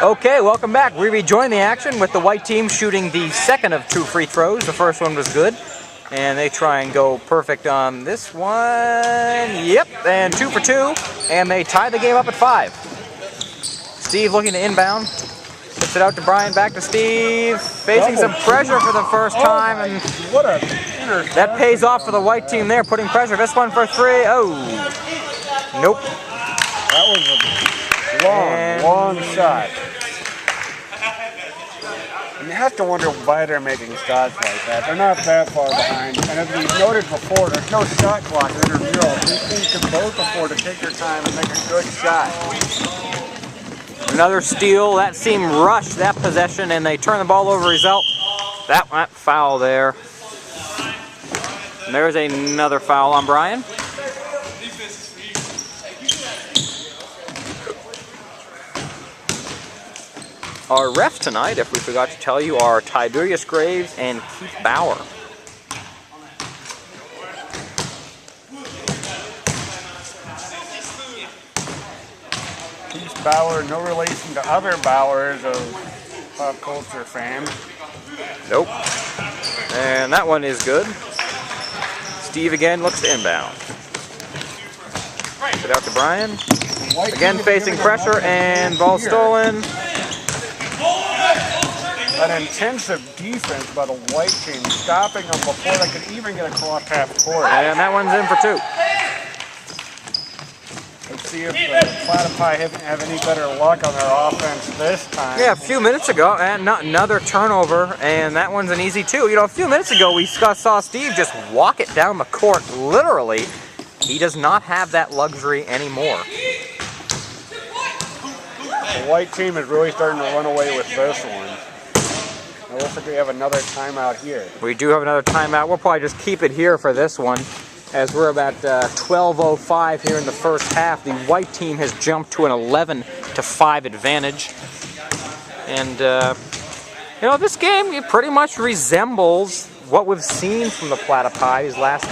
Okay, welcome back. We rejoin the action with the white team shooting the second of 2 free throws. The first one was good, and they try and go perfect on this one. Yep, and 2 for 2, and they tie the game up at 5. Steve looking to inbound. Gets it out to Brian, back to Steve. Facing some pressure for the first time, and that pays off for the white team there, putting pressure. This one for 3. Oh, nope. That was a long shot. And you have to wonder why they're making shots like that. They're not that far behind. And as we've noted before, there's no shot clock in intramural. These teams can both afford to take their time and make a good shot. Another steal. That seemed rushed, that possession, and they turn the ball over. Result, that went foul there. And there's another foul on Brian. Our refs tonight, if we forgot to tell you, are Tiberius Graves and Keith Bauer. Keith Bauer, no relation to other Bauers of pop culture fans. Nope. And that one is good. Steve again looks to inbound. Get out to Brian. Again facing pressure, and ball stolen. An intensive defense by the white team, stopping them before they could even get across half court. And that one's in for 2. Let's see if the Platypi have any better luck on their offense this time. Yeah, a few minutes ago, and another turnover, and that one's an easy 2. You know, a few minutes ago we saw Steve just walk it down the court, literally. He does not have that luxury anymore. The white team is really starting to run away with this one. It looks like we have another timeout here. We do have another timeout. We'll probably just keep it here for this one, as we're about 12:05 here in the first half. The white team has jumped to an 11-5 advantage. And, you know, this game it pretty much resembles what we've seen from the Platypi these last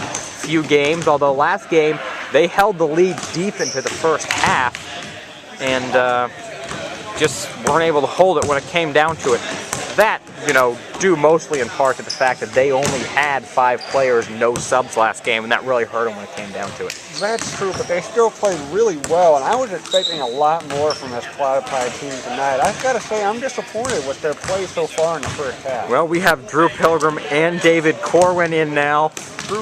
few games, although last game they held the lead deep into the first half and just weren't able to hold it when it came down to it. That, you know, due mostly in part to the fact that they only had 5 players, no subs last game, and that really hurt them when it came down to it. That's true, but they still played really well, and I was expecting a lot more from this Platypi team tonight. I've got to say, I'm disappointed with their play so far in the first half. Well, we have Drew Pilgrim and David Corwin in now.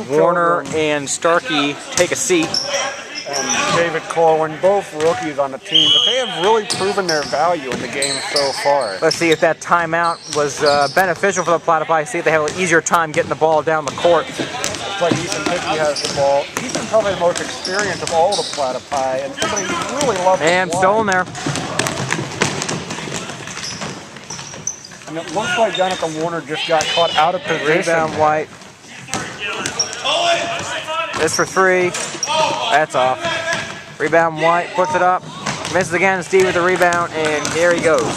Warner and Starkey take a seat. And David Corwin, both rookies on the team, but they have really proven their value in the game so far. Let's see if that timeout was beneficial for the Platypi. See if they have an easier time getting the ball down the court. Looks like Ethan Hickey has the ball. Ethan's probably the most experienced of all the Platypi, and somebody who really loves and stolen there. And it looks like Jonathan Warner just got caught out of position. Rebound White. This for 3. That's off. Rebound White, puts it up. Misses again, Steve with the rebound, and there he goes.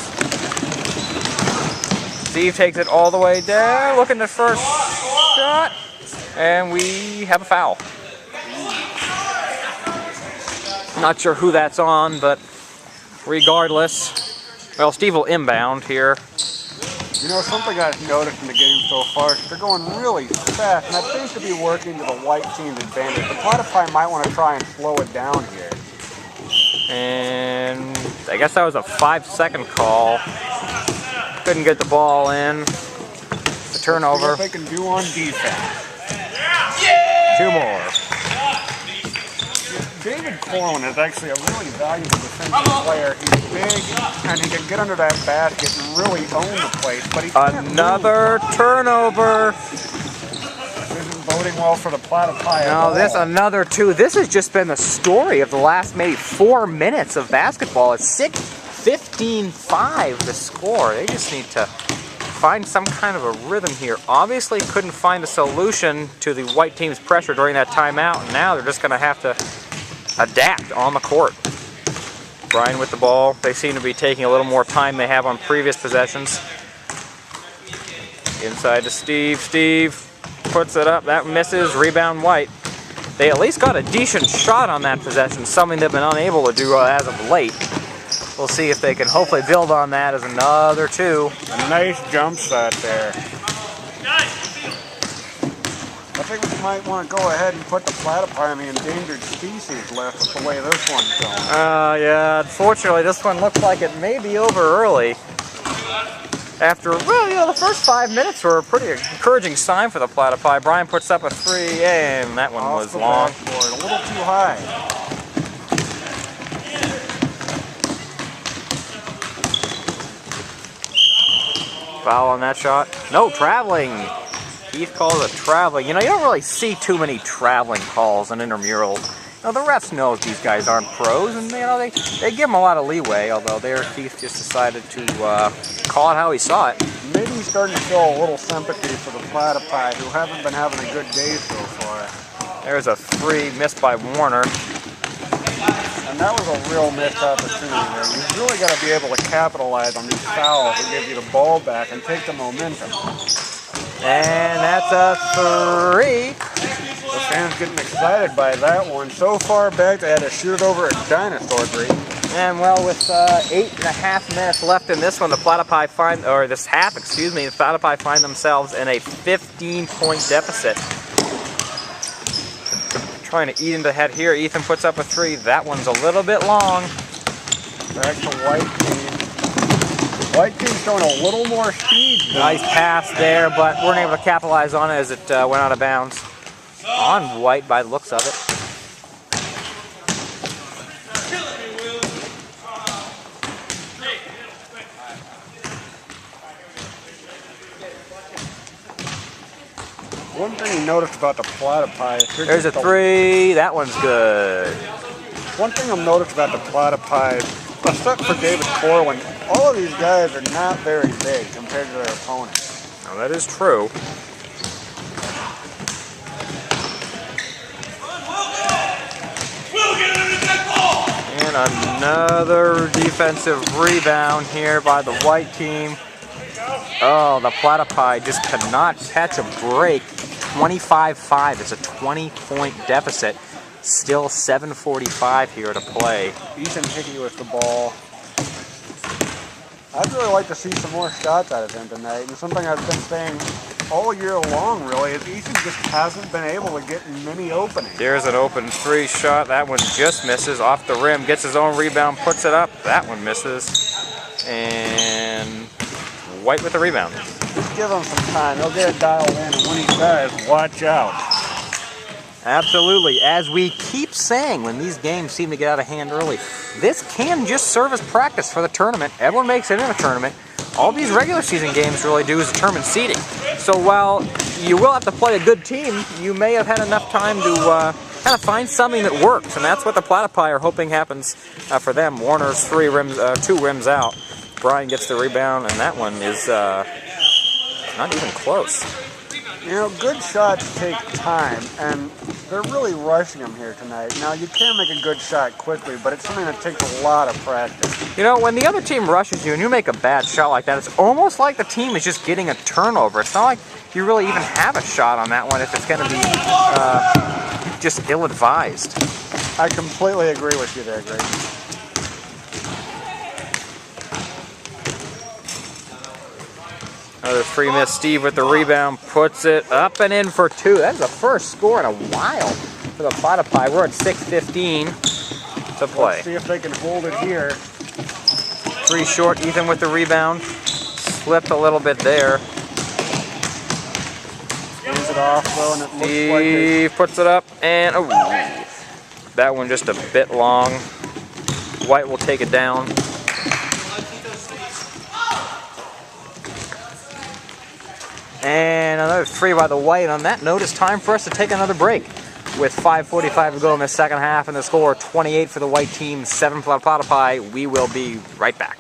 Steve takes it all the way down, looking at the first shot, and we have a foul. Not sure who that's on, but regardless, well, Steve will inbound here. You know, something I've noticed in the game so far is they're going really fast, and that seems to be working to the white team's advantage. The Platypi might want to try and slow it down here. And I guess that was a 5-second call. Couldn't get the ball in. The turnover. Let's see what they can do on defense. 2 more. David Corwin is actually a really valuable defensive player. He's big, and he can get under that basket and really own the place. But he can't another move. turnover. This isn't boding well for the Platypi. No, this another 2. This has just been the story of the last maybe 4 minutes of basketball. It's 15-5 the score. They just need to find some kind of a rhythm here. Obviously couldn't find a solution to the white team's pressure during that timeout, and now they're just going to have to adapt on the court. Brian with the ball. They seem to be taking a little more time they have on previous possessions. Inside to Steve. Steve puts it up. That misses. Rebound White. They at least got a decent shot on that possession, something they've been unable to do as of late. we'll see if they can hopefully build on that as another 2. A nice jump shot there. I think we might want to go ahead and put the platypi on the endangered species list with the way this one's going. Yeah, unfortunately this one looks like it may be over early. After, well, you know, the first 5 minutes were a pretty encouraging sign for the platypi. Brian puts up a 3, and that one was long. Backboard, a little too high. Foul on that shot. No, traveling. Heath calls it traveling. You know, you don't really see too many traveling calls in intramurals. You know, the refs know these guys aren't pros, and you know they give them a lot of leeway. Although there, Keith just decided to call it how he saw it. Maybe he's starting to show a little sympathy for the platypi who haven't been having a good day so far. There's a 3 missed by Warner. And that was a real missed opportunity there. You've really got to be able to capitalize on these fouls that give you the ball back and take the momentum. And that's a 3. The fans getting excited by that one. So far back, they had to shoot it over a dinosaur green. And well, with 8.5 minutes left in this one, the platypi find, or this half, excuse me, the platypi find themselves in a 15-point deficit. Trying to eat into the head here. Ethan puts up a 3. That one's a little bit long. Back to White team. White team's showing a little more speed. Nice pass there, but weren't able to capitalize on it as it went out of bounds. On White by the looks of it. One thing you noticed about the platypi is there's a 3. That one's good. One thing I've noticed about the platypi, except for David Corwin, all of these guys are not very big compared to their opponents. Now that is true. And another defensive rebound here by the White team. Oh, the platypi just cannot catch a break. 25-5. It's a 20-point deficit. Still 7:45 here to play. Ethan Hickey with the ball. I'd really like to see some more shots out of him tonight. And something I've been saying all year long, really, is Ethan just hasn't been able to get many openings. There's an open 3 shot. That one just misses off the rim. Gets his own rebound, puts it up. That one misses. And White with the rebound. Just give him some time. He'll get it dialed in, and when he does, watch out. Absolutely. As we keep saying, when these games seem to get out of hand early, this can just serve as practice for the tournament. Everyone makes it in a tournament. All these regular season games really do is determine seeding. So while you will have to play a good team, you may have had enough time to kind of find something that works, and that's what the platypi are hoping happens for them. Warner's 2 rims out. Brian gets the rebound, and that one is not even close. You know, good shots take time, and they're really rushing them here tonight. Now, you can make a good shot quickly, but it's something that takes a lot of practice. You know, when the other team rushes you and you make a bad shot like that, it's almost like the team is just getting a turnover. It's not like you really even have a shot on that one if it's going to be just ill-advised. I completely agree with you there, Greg. Another 3 miss. Steve with the rebound, puts it up and in for 2. That's the first score in a while for the platypi. We're at 6:15 to play. Let's see if they can hold it here. 3 short. Ethan with the rebound. Slipped a little bit there. Hands it off though, and it looks Steve puts it up, and oh, that one just a bit long. White will take it down. And another 3 by the White. And on that note, it's time for us to take another break. With 5:45 to go in the second half, and the score 28 for the White team, 7 for the platypi. We will be right back.